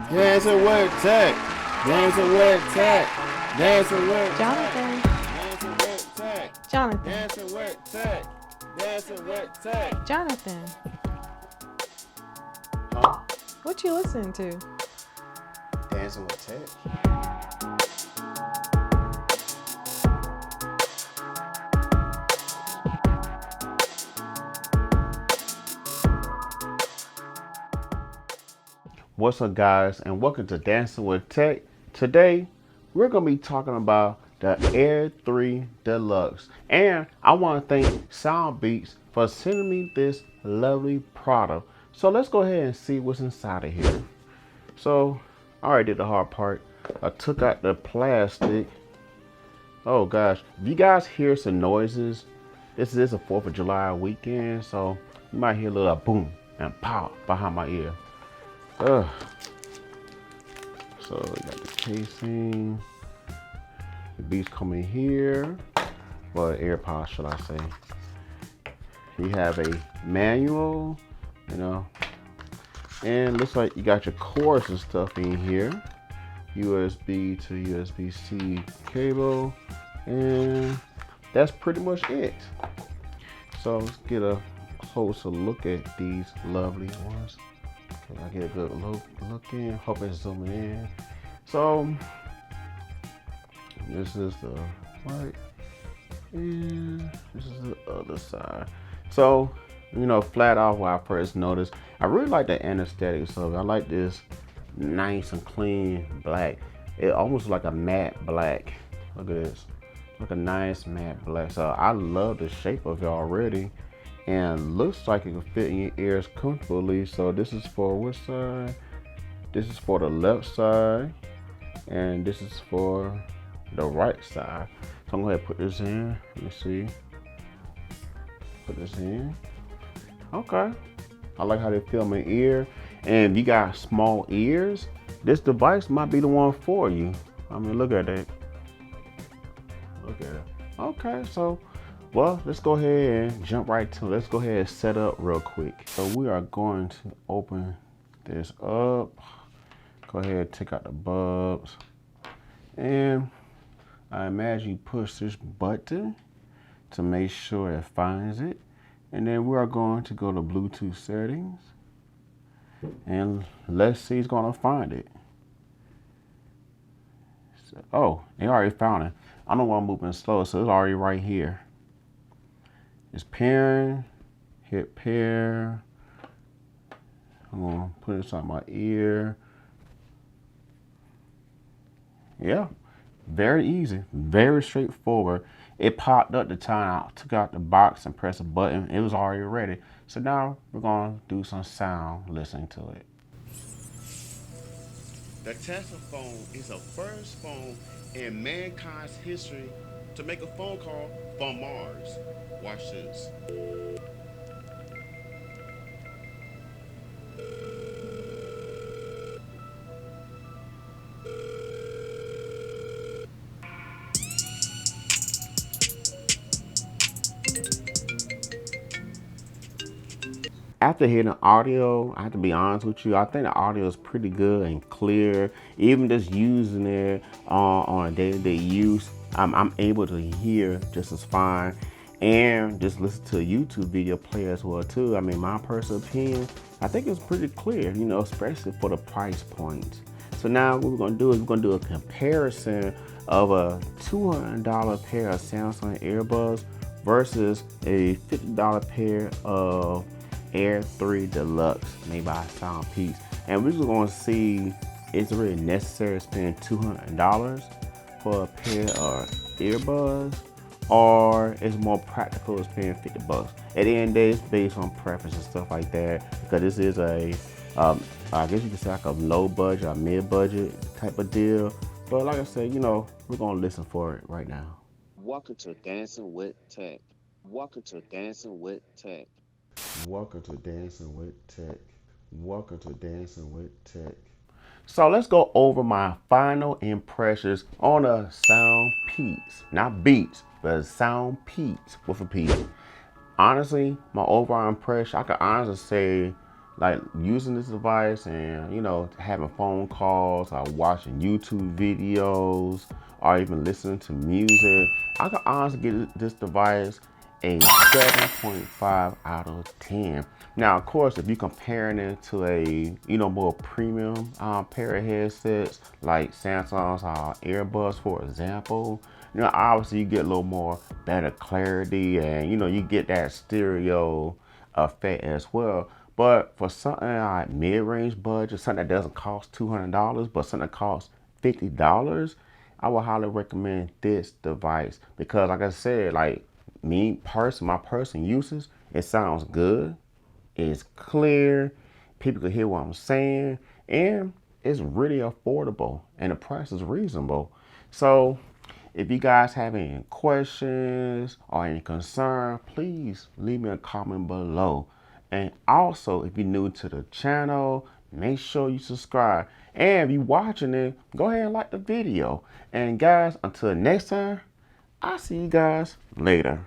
Dancing with tech. Dancing with tech. Dancing with Jonathan. Dancing with tech. Jonathan. Dancing with tech. Dancing with tech. Jonathan. Huh? What you listening to? Dancing with tech. What's up, guys, and welcome to Dancing with Tech. Today, we're going to be talking about the Air 3 Deluxe. And I want to thank SoundPEATS for sending me this lovely product. So let's go ahead and see what's inside of here. So, I already did the hard part. I took out the plastic. Oh gosh, if you guys hear some noises, this is a 4th of July weekend, so you might hear a little boom and pow behind my ear. Ugh. So we got the casing. The beats come in here. Well, AirPods, should I say. You have a manual, and looks like you got your cords and stuff in here. USB to USB-C cable, and that's pretty much it. So let's get a closer look at these lovely ones. I get a good look in, hope it's zooming in. So this is the right, and this is the other side. So, flat off when I first noticed, I really like the anesthetics of it. I like this nice and clean black. It almost like a matte black. Look at this, like a nice matte black. So I love the shape of it already. And looks like it can fit in your ears comfortably. So this is for which side? This is for the left side, and this is for the right side. So I'm going to put this in. Let me see. Put this in. Okay. I like how they feel in my ear. And if you got small ears, this device might be the one for you. I mean, look at that. Look at it. Okay, so well, let's go ahead and jump right to it. Let's go ahead and set up real quick. So we are going to open this up. Go ahead and take out the bulbs. And I imagine you push this button to make sure it finds it. And then we are going to go to Bluetooth settings. And let's see it's going to find it. So, oh, it already found it. I don't want to move slow, so it's already right here. It's pairing, hit pair. I'm gonna put this on my ear. Yeah, very easy, very straightforward. It popped up the time I took out the box and pressed a button. It was already ready. So now we're gonna do some sound listening to it. The Tesla phone is the first phone in mankind's history to make a phone call from Mars. Watch this. After hearing the audio, I have to be honest with you, I think the audio is pretty good and clear. Even just using it on a day-to-day use, I'm able to hear just as fine. And just listen to a YouTube video play as well too. I mean, my personal opinion, I think it's pretty clear, especially for the price point. So now what we're gonna do is we're gonna do a comparison of a $200 pair of Samsung earbuds versus a $50 pair of Air 3 Deluxe made by SoundPEATS. And we're just gonna see it's really necessary to spend $200 for a pair of earbuds, or it's more practical as paying $50. At the end of the day, it's based on preference and stuff like that, because this is a, I guess you could say like a low budget or mid budget type of deal. But like I said, we're gonna listen for it right now. Welcome to Dancing with Tech. Welcome to Dancing with Tech. Welcome to Dancing with Tech. Welcome to Dancing with Tech. So let's go over my final impressions on a SoundPEATS, not Beats, but SoundPEATS with a P. Honestly, my overall impression, I could honestly say like using this device and, you know, having phone calls or watching YouTube videos or even listening to music, I can honestly give this device a 7.5 out of 10. Now, of course, if you're comparing it to a, you know, more premium pair of headsets like Samsung's earbuds, for example, you know, obviously you get a little more better clarity and, you know, you get that stereo effect as well. But for something like mid-range budget, something that doesn't cost $200, but something that costs $50, I would highly recommend this device because, like I said, like my person uses, it sounds good, it's clear, people can hear what I'm saying, and it's really affordable, and the price is reasonable. So, if you guys have any questions or any concern, please leave me a comment below. And also, if you're new to the channel, make sure you subscribe. And if you're watching it, go ahead and like the video. And guys, until next time, I'll see you guys later.